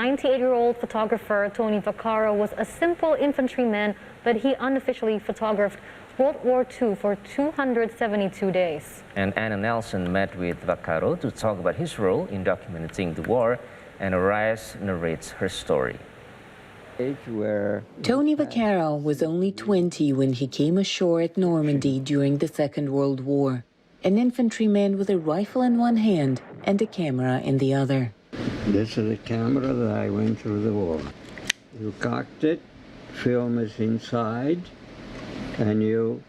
98-year-old photographer Tony Vaccaro was a simple infantryman, but he unofficially photographed World War II for 272 days. And Anna Nelson met with Vaccaro to talk about his role in documenting the war, and Arias narrates her story. Tony Vaccaro was only 20 when he came ashore at Normandy during the Second World War, an infantryman with a rifle in one hand and a camera in the other. This is a camera that I went through the war. You cocked it, film is inside, and you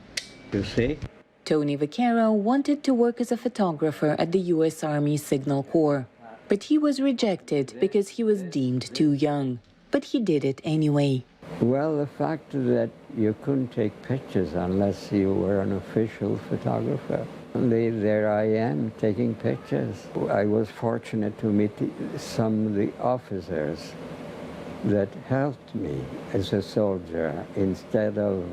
see? Tony Vaccaro wanted to work as a photographer at the U.S. Army Signal Corps, but he was rejected because he was deemed too young. But he did it anyway. Well, the fact that you couldn't take pictures unless you were an official photographer. There I am taking pictures. I was fortunate to meet some of the officers that helped me as a soldier instead of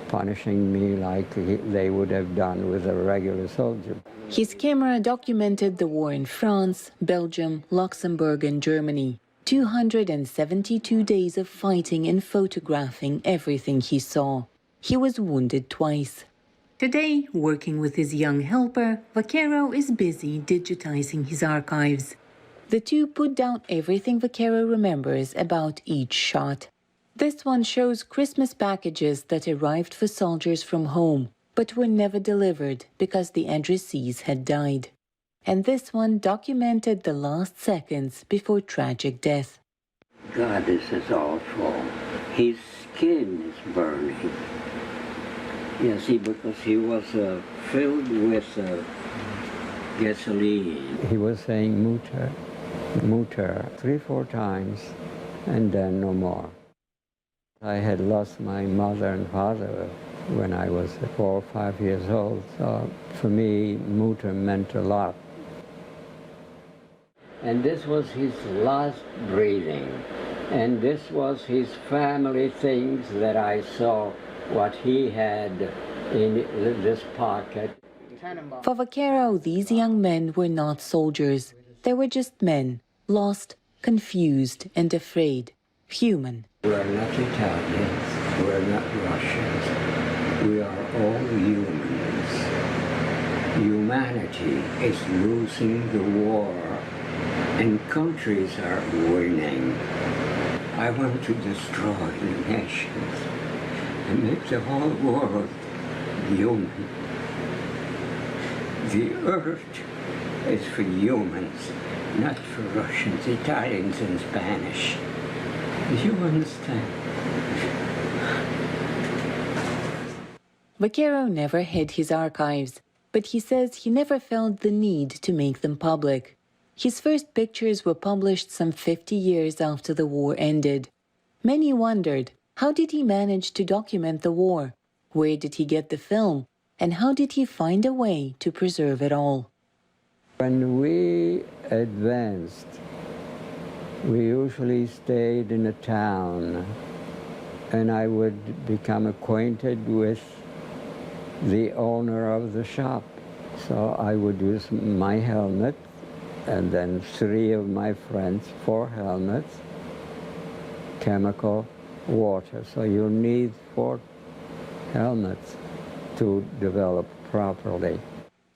punishing me like they would have done with a regular soldier. His camera documented the war in France, Belgium, Luxembourg, and Germany. 272 days of fighting and photographing everything he saw. He was wounded twice. Today, working with his young helper, Vaccaro is busy digitizing his archives. The two put down everything Vaccaro remembers about each shot. This one shows Christmas packages that arrived for soldiers from home, but were never delivered because the addressees had died. And this one documented the last seconds before tragic death. God, this is awful. His skin is burning. You see, because he was filled with gasoline. He was saying mutter, mutter, 3-4 times, and then no more. I had lost my mother and father when I was 4 or 5 years old, so for me, mutter meant a lot. And this was his last breathing. And this was his family things that I saw, what he had in this pocket. For Vaccaro, these young men were not soldiers. They were just men, lost, confused, and afraid. Human. We are not Italians. We are not Russians. We are all humans. Humanity is losing the war, and countries are winning. I want to destroy the nations and make the whole world human. The earth is for humans, not for Russians, Italians, and Spanish. You understand? Vaccaro never hid his archives, but he says he never felt the need to make them public. His first pictures were published some 50 years after the war ended. Many wondered, how did he manage to document the war? Where did he get the film? And how did he find a way to preserve it all? When we advanced, we usually stayed in a town, and I would become acquainted with the owner of the shop. So I would use my helmet, and then 3 of my friends, 4 helmets, chemical, water. So you need 4 helmets to develop properly.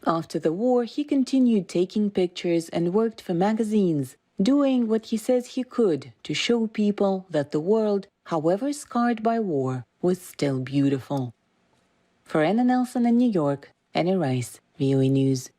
After the war, he continued taking pictures and worked for magazines, doing what he says he could to show people that the world, however scarred by war, was still beautiful. For Anna Nelson in New York, Anna Rice, VOA News.